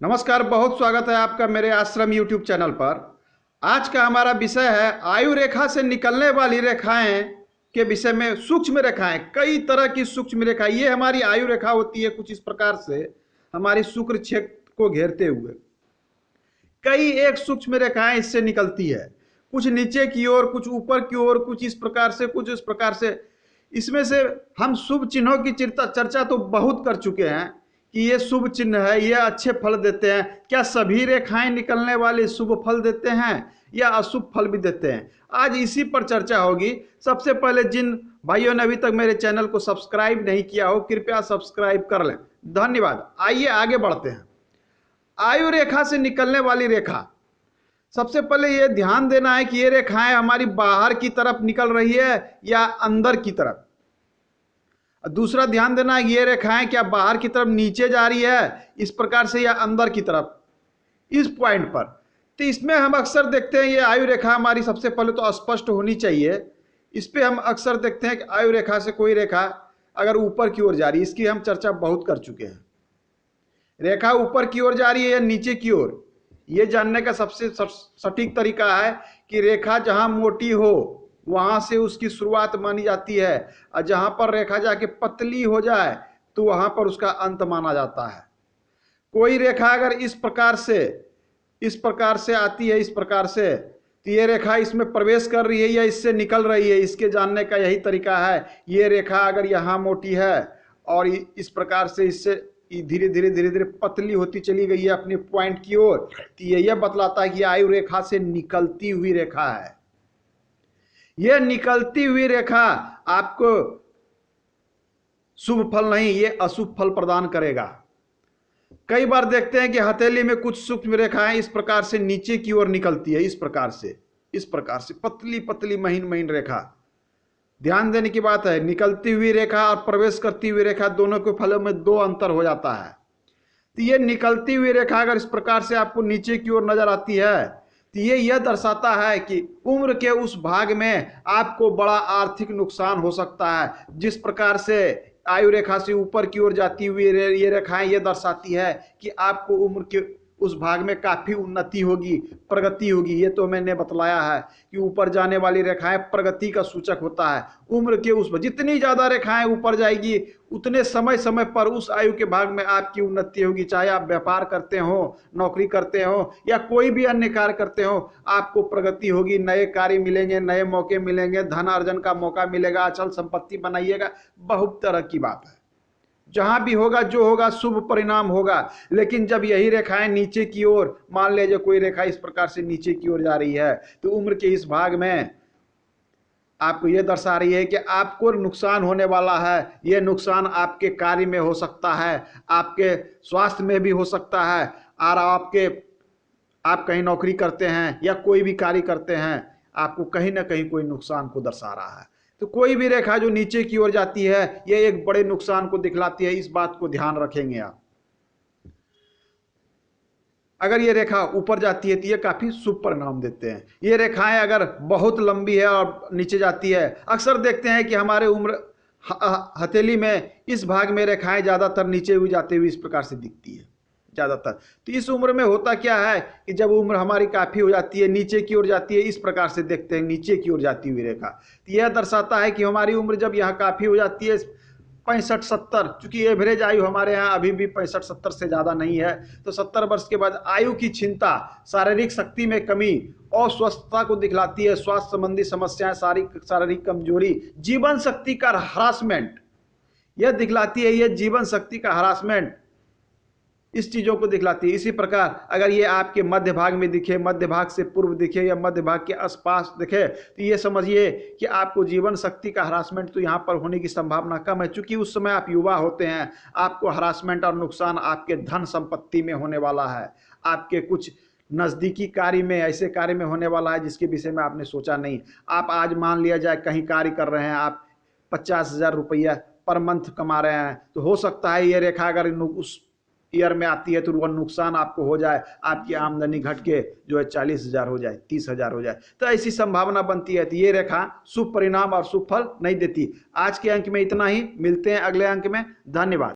नमस्कार, बहुत स्वागत है आपका मेरे आश्रम यूट्यूब चैनल पर। आज का हमारा विषय है आयु रेखा से निकलने वाली रेखाएं के विषय में। सूक्ष्म रेखाएं, कई तरह की सूक्ष्म रेखा, ये हमारी आयु रेखा होती है कुछ इस प्रकार से हमारी शुक्र क्षेत्र को घेरते हुए कई एक सूक्ष्म रेखाएं इससे निकलती है, कुछ नीचे की ओर, कुछ ऊपर की ओर, कुछ इस प्रकार से, कुछ इस प्रकार से। इसमें से हम शुभ चिन्हों की चर्चा तो बहुत कर चुके हैं कि ये शुभ चिन्ह है, ये अच्छे फल देते हैं। क्या सभी रेखाएं निकलने वाले शुभ फल देते हैं या अशुभ फल भी देते हैं? आज इसी पर चर्चा होगी। सबसे पहले जिन भाइयों ने अभी तक मेरे चैनल को सब्सक्राइब नहीं किया हो, कृपया सब्सक्राइब कर लें, धन्यवाद। आइए आगे बढ़ते हैं। आयु रेखा से निकलने वाली रेखा, सबसे पहले यह ध्यान देना है कि ये रेखाएं हमारी बाहर की तरफ निकल रही है या अंदर की तरफ। दूसरा ध्यान देना है कि ये रेखाएं क्या बाहर की तरफ नीचे जा रही है इस प्रकार से या अंदर की तरफ, इस पॉइंट पर। तो इसमें हम अक्सर देखते हैं ये आयु रेखा हमारी सबसे पहले तो स्पष्ट होनी चाहिए। इस पे हम अक्सर देखते हैं कि आयु रेखा से कोई रेखा अगर ऊपर की ओर जा रही है, इसकी हम चर्चा बहुत कर चुके हैं। रेखा ऊपर की ओर जा रही है या नीचे की ओर, यह जानने का सबसे सटीक तरीका है कि रेखा जहां मोटी हो वहां से उसकी शुरुआत मानी जाती है, और जहां पर रेखा जाके पतली हो जाए तो वहां पर उसका अंत माना जाता है। कोई रेखा अगर इस प्रकार से आती है, इस प्रकार से, तो ये रेखा इसमें प्रवेश कर रही है या इससे निकल रही है, इसके जानने का यही तरीका है। ये रेखा अगर यहाँ मोटी है और इस प्रकार से इससे धीरे धीरे पतली होती चली गई है अपने पॉइंट की ओर, तो यह बतलाता है कि आयु रेखा से निकलती हुई रेखा है। यह निकलती हुई रेखा आपको शुभ फल नहीं, यह अशुभ फल प्रदान करेगा। कई बार देखते हैं कि हथेली में कुछ सूक्ष्म रेखाएं इस प्रकार से नीचे की ओर निकलती है, इस प्रकार से पतली पतली महीन महीन रेखा। ध्यान देने की बात है, निकलती हुई रेखा और प्रवेश करती हुई रेखा दोनों के फलों में दो अंतर हो जाता है। तो ये निकलती हुई रेखा अगर इस प्रकार से आपको नीचे की ओर नजर आती है तो ये यह दर्शाता है कि उम्र के उस भाग में आपको बड़ा आर्थिक नुकसान हो सकता है। जिस प्रकार से आयु रेखा से ऊपर की ओर जाती हुई ये रेखाएं ये दर्शाती है कि आपको उम्र के उस भाग में काफी उन्नति होगी, प्रगति होगी। ये तो मैंने बतलाया है कि ऊपर जाने वाली रेखाएं प्रगति का सूचक होता है। उम्र के उस जितनी ज्यादा रेखाएं ऊपर जाएगी उतने समय समय पर उस आयु के भाग में आपकी उन्नति होगी। चाहे आप व्यापार करते हो, नौकरी करते हो या कोई भी अन्य कार्य करते हो, आपको प्रगति होगी, नए कार्य मिलेंगे, नए मौके मिलेंगे, धन अर्जन का मौका मिलेगा, अचल संपत्ति बनाइएगा। बहुत तरह की बात है, जहां भी होगा जो होगा शुभ परिणाम होगा। लेकिन जब यही रेखाएं नीचे की ओर, मान लीजिए कोई रेखा इस प्रकार से नीचे की ओर जा रही है, तो उम्र के इस भाग में आपको यह दर्शा रही है कि आपको नुकसान होने वाला है। यह नुकसान आपके कार्य में हो सकता है, आपके स्वास्थ्य में भी हो सकता है, और आप कहीं नौकरी करते हैं या कोई भी कार्य करते हैं, आपको कहीं ना कहीं कोई नुकसान को दर्शा रहा है। तो कोई भी रेखा जो नीचे की ओर जाती है यह एक बड़े नुकसान को दिखलाती है। इस बात को ध्यान रखेंगे आप। अगर ये रेखा ऊपर जाती है तो ये काफी शुभ परिणाम देते हैं। ये रेखाएं अगर बहुत लंबी है और नीचे जाती है, अक्सर देखते हैं कि हमारे उम्र हथेली में इस भाग में रेखाएं ज्यादातर नीचे हुई जाते हुए इस प्रकार से दिखती है ज्यादातर। तो इस उम्र में होता क्या है कि जब उम्र हमारी काफी हो जाती है, नीचे की ओर जाती है, इस प्रकार से देखते हैं नीचे की ओर जाती हुई रेखा, तो यह दर्शाता है कि हमारी उम्र जब यहाँ काफी हो जाती है 65-70, चूंकि एवरेज आयु हमारे यहाँ अभी भी 65-70 से ज्यादा नहीं है, तो 70 वर्ष के बाद आयु की क्षीणता, शारीरिक शक्ति में कमी, अस्वस्थता को दिखलाती है। स्वास्थ्य संबंधी समस्याएं, शारीरिक कमजोरी, जीवन शक्ति का हरासमेंट यह दिखलाती है। यह जीवन शक्ति का हरासमेंट इस चीजों को दिखलाती है। इसी प्रकार अगर ये आपके मध्य भाग में दिखे, मध्य भाग से पूर्व दिखे या मध्य भाग के आसपास दिखे, तो ये समझिए कि आपको जीवन शक्ति का हरासमेंट तो यहाँ पर होने की संभावना कम है। चूंकि उस समय आप युवा होते हैं, आपको हरासमेंट और नुकसान आपके धन संपत्ति में होने वाला है, आपके कुछ नजदीकी कार्य में, ऐसे कार्य में होने वाला है जिसके विषय में आपने सोचा नहीं। आप आज मान लिया जाए कहीं कार्य कर रहे हैं, आप 50,000 रुपया पर मंथ कमा रहे हैं, तो हो सकता है ये रेखा अगर उस ईयर में आती है तो वह नुकसान आपको हो जाए, आपकी आमदनी घट के जो है 40,000 हो जाए, 30,000 हो जाए, तो ऐसी संभावना बनती है। तो ये रेखा शुभ परिणाम और शुभ फल नहीं देती। आज के अंक में इतना ही, मिलते हैं अगले अंक में। धन्यवाद।